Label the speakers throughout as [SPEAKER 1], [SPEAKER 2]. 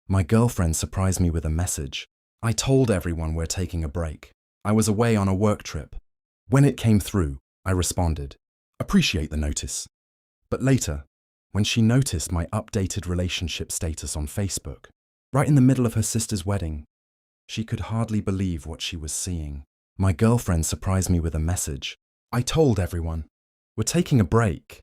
[SPEAKER 1] My girlfriend surprised me with a message. I told everyone we're taking a break. I was away on a work trip. When it came through, I responded, "Appreciate the notice." But later, when she noticed my updated relationship status on Facebook, right in the middle of her sister's wedding, she could hardly believe what she was seeing. My girlfriend surprised me with a message. I told everyone, "We're taking a break."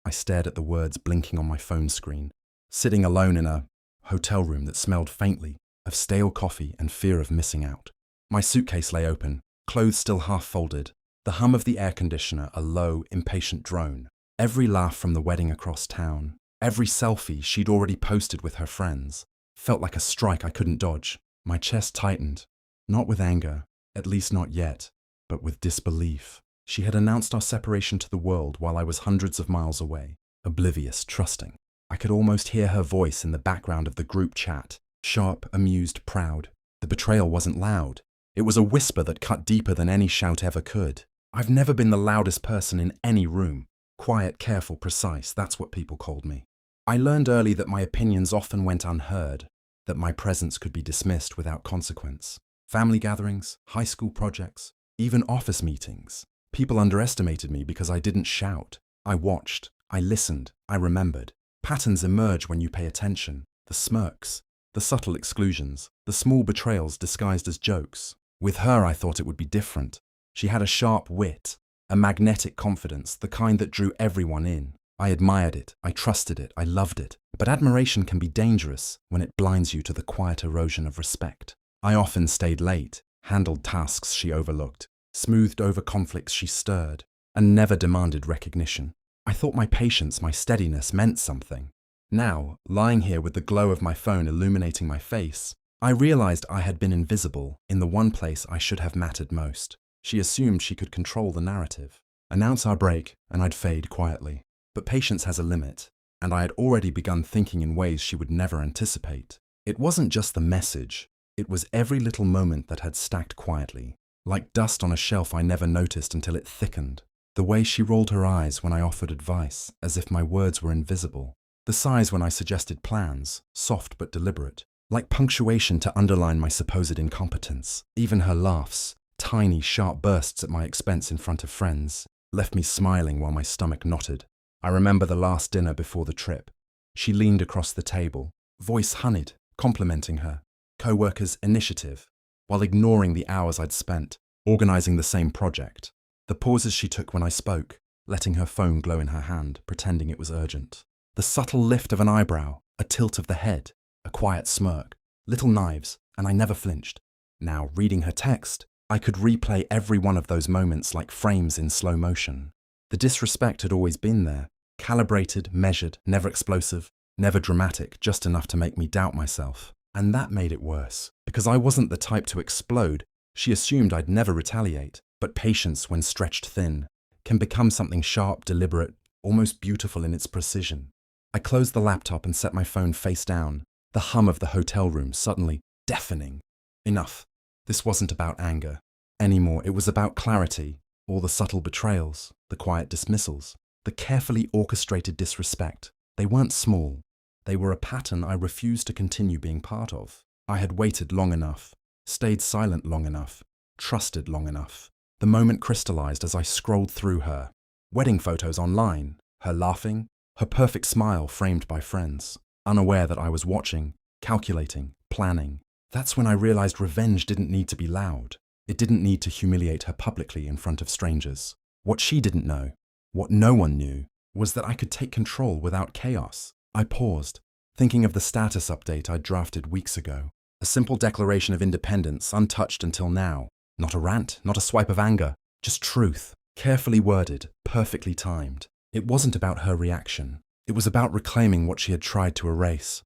[SPEAKER 1] I stared at the words blinking on my phone screen, sitting alone in a hotel room that smelled faintly of stale coffee and fear of missing out. My suitcase lay open, clothes still half folded, the hum of the air conditioner a low, impatient drone. Every laugh from the wedding across town, every selfie she'd already posted with her friends, felt like a strike I couldn't dodge. My chest tightened, not with anger, at least not yet, but with disbelief. She had announced our separation to the world while I was hundreds of miles away, oblivious, trusting. I could almost hear her voice in the background of the group chat, sharp, amused, proud. The betrayal wasn't loud. It was a whisper that cut deeper than any shout ever could. I've never been the loudest person in any room. Quiet, careful, precise, that's what people called me. I learned early that my opinions often went unheard, that my presence could be dismissed without consequence. Family gatherings, high school projects, even office meetings. People underestimated me because I didn't shout. I watched, I listened, I remembered. Patterns emerge when you pay attention. The smirks, the subtle exclusions, the small betrayals disguised as jokes. With her, I thought it would be different. She had a sharp wit, a magnetic confidence, the kind that drew everyone in. I admired it, I trusted it, I loved it. But admiration can be dangerous when it blinds you to the quiet erosion of respect. I often stayed late, handled tasks she overlooked, smoothed over conflicts she stirred, and never demanded recognition. I thought my patience, my steadiness meant something. Now, lying here with the glow of my phone illuminating my face, I realized I had been invisible in the one place I should have mattered most. She assumed she could control the narrative, announce our break, and I'd fade quietly. But patience has a limit, and I had already begun thinking in ways she would never anticipate. It wasn't just the message, it was every little moment that had stacked quietly, like dust on a shelf I never noticed until it thickened. The way she rolled her eyes when I offered advice, as if my words were invisible. The sighs when I suggested plans, soft but deliberate, like punctuation to underline my supposed incompetence. Even her laughs, tiny, sharp bursts at my expense in front of friends, left me smiling while my stomach knotted. I remember the last dinner before the trip. She leaned across the table, voice honeyed, complimenting her co-worker's initiative, while ignoring the hours I'd spent organizing the same project. The pauses she took when I spoke, letting her phone glow in her hand, pretending it was urgent. The subtle lift of an eyebrow, a tilt of the head, a quiet smirk, little knives, and I never flinched. Now, reading her text, I could replay every one of those moments like frames in slow motion. The disrespect had always been there, calibrated, measured, never explosive, never dramatic, just enough to make me doubt myself. And that made it worse. Because I wasn't the type to explode, she assumed I'd never retaliate. But patience, when stretched thin, can become something sharp, deliberate, almost beautiful in its precision. I closed the laptop and set my phone face down, the hum of the hotel room suddenly deafening. Enough. This wasn't about anger anymore. It was about clarity. All the subtle betrayals, the quiet dismissals, the carefully orchestrated disrespect. They weren't small. They were a pattern I refused to continue being part of. I had waited long enough, stayed silent long enough, trusted long enough. The moment crystallized as I scrolled through her wedding photos online, her laughing, her perfect smile framed by friends, unaware that I was watching, calculating, planning. That's when I realized revenge didn't need to be loud. It didn't need to humiliate her publicly in front of strangers. What she didn't know, what no one knew, was that I could take control without chaos. I paused, thinking of the status update I'd drafted weeks ago. A simple declaration of independence, untouched until now. Not a rant, not a swipe of anger, just truth, carefully worded, perfectly timed. It wasn't about her reaction. It was about reclaiming what she had tried to erase.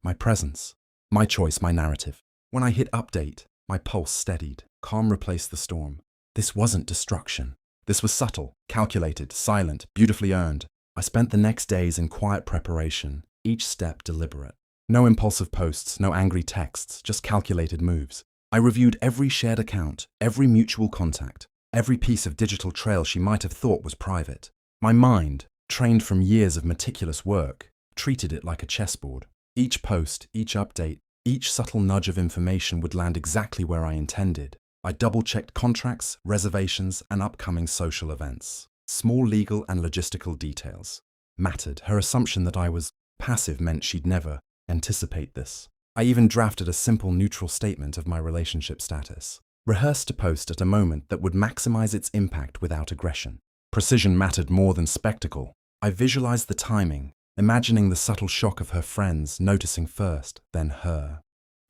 [SPEAKER 1] My presence, my choice, my narrative. When I hit update, my pulse steadied. Calm replaced the storm. This wasn't destruction. This was subtle, calculated, silent, beautifully earned. I spent the next days in quiet preparation, each step deliberate. No impulsive posts, no angry texts, just calculated moves. I reviewed every shared account, every mutual contact, every piece of digital trail she might have thought was private. My mind, trained from years of meticulous work, treated it like a chessboard. Each post, each update, each subtle nudge of information would land exactly where I intended. I double-checked contracts, reservations, and upcoming social events. Small legal and logistical details mattered. Her assumption that I was passive meant she'd never anticipate this. I even drafted a simple neutral statement of my relationship status, rehearsed to post at a moment that would maximize its impact without aggression. Precision mattered more than spectacle. I visualized the timing, imagining the subtle shock of her friends noticing first, then her.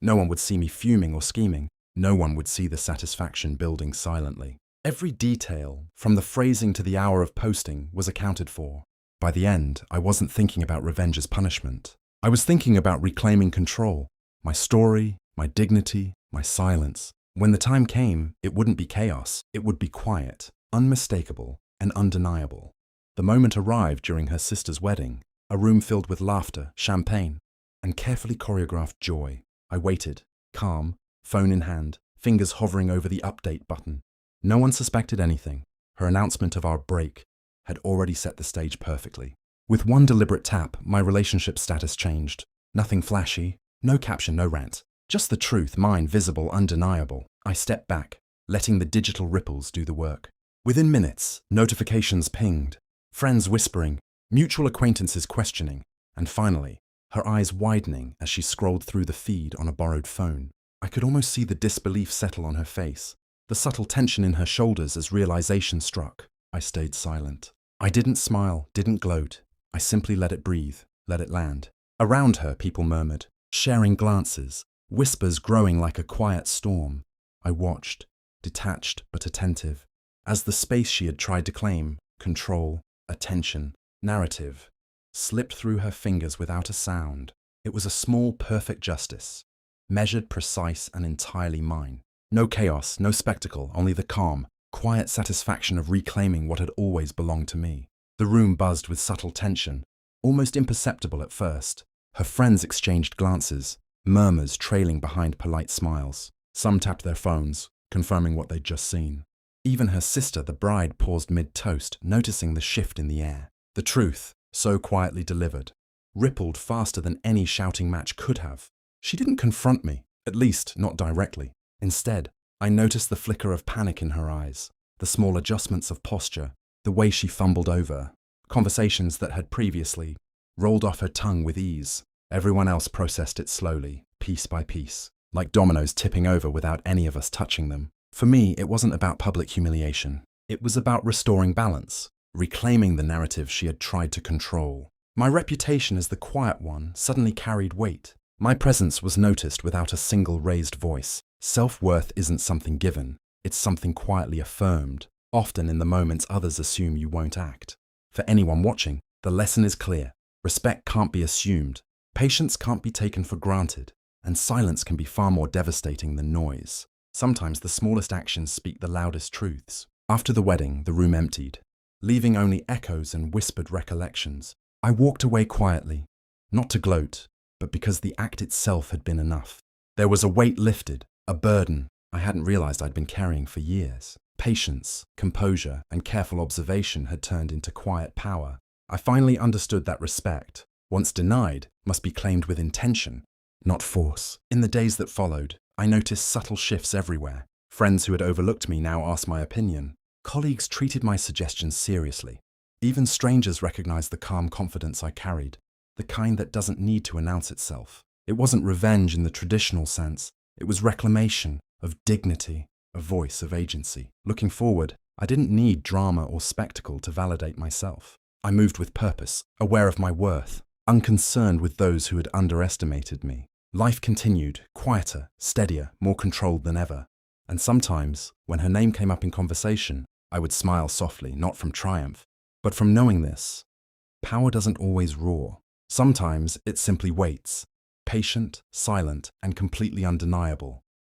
[SPEAKER 1] No one would see me fuming or scheming. No one would see the satisfaction building silently. Every detail, from the phrasing to the hour of posting, was accounted for. By the end, I wasn't thinking about revenge as punishment. I was thinking about reclaiming control. My story, my dignity, my silence. When the time came, it wouldn't be chaos. It would be quiet, unmistakable, and undeniable. The moment arrived during her sister's wedding, a room filled with laughter, champagne, and carefully choreographed joy. I waited, calm, phone in hand, fingers hovering over the update button. No one suspected anything. Her announcement of our break had already set the stage perfectly. With one deliberate tap, my relationship status changed. Nothing flashy, no caption, no rant. Just the truth, mine, visible, undeniable. I stepped back, letting the digital ripples do the work. Within minutes, notifications pinged, friends whispering, mutual acquaintances questioning, and finally, her eyes widening as she scrolled through the feed on a borrowed phone. I could almost see the disbelief settle on her face, the subtle tension in her shoulders as realization struck. I stayed silent. I didn't smile, didn't gloat. I simply let it breathe, let it land. Around her, people murmured, sharing glances, whispers growing like a quiet storm. I watched, detached but attentive, as the space she had tried to claim, control, attention, narrative, slipped through her fingers without a sound. It was a small, perfect justice, measured, precise, and entirely mine. No chaos, no spectacle, only the calm, quiet satisfaction of reclaiming what had always belonged to me. The room buzzed with subtle tension, almost imperceptible at first. Her friends exchanged glances, murmurs trailing behind polite smiles. Some tapped their phones, confirming what they'd just seen. Even her sister, the bride, paused mid-toast, noticing the shift in the air. The truth, so quietly delivered, rippled faster than any shouting match could have. She didn't confront me, at least not directly. Instead, I noticed the flicker of panic in her eyes, the small adjustments of posture, the way she fumbled over conversations that had previously rolled off her tongue with ease. Everyone else processed it slowly, piece by piece, like dominoes tipping over without any of us touching them. For me, it wasn't about public humiliation. It was about restoring balance, reclaiming the narrative she had tried to control. My reputation as the quiet one suddenly carried weight. My presence was noticed without a single raised voice. Self-worth isn't something given, it's something quietly affirmed, often in the moments others assume you won't act. For anyone watching, the lesson is clear. Respect can't be assumed, patience can't be taken for granted, and silence can be far more devastating than noise. Sometimes the smallest actions speak the loudest truths. After the wedding, the room emptied, leaving only echoes and whispered recollections. I walked away quietly, not to gloat, but because the act itself had been enough. There was a weight lifted, a burden I hadn't realized I'd been carrying for years. Patience, composure, and careful observation had turned into quiet power. I finally understood that respect, once denied, must be claimed with intention, not force. In the days that followed, I noticed subtle shifts everywhere. Friends who had overlooked me now asked my opinion. Colleagues treated my suggestions seriously. Even strangers recognized the calm confidence I carried, the kind that doesn't need to announce itself. It wasn't revenge in the traditional sense. It was reclamation of dignity, a voice of agency. Looking forward, I didn't need drama or spectacle to validate myself. I moved with purpose, aware of my worth, unconcerned with those who had underestimated me. Life continued, quieter, steadier, more controlled than ever. And sometimes, when her name came up in conversation, I would smile softly, not from triumph, but from knowing this. Power doesn't always roar. Sometimes it simply waits, patient, silent, and completely undeniable.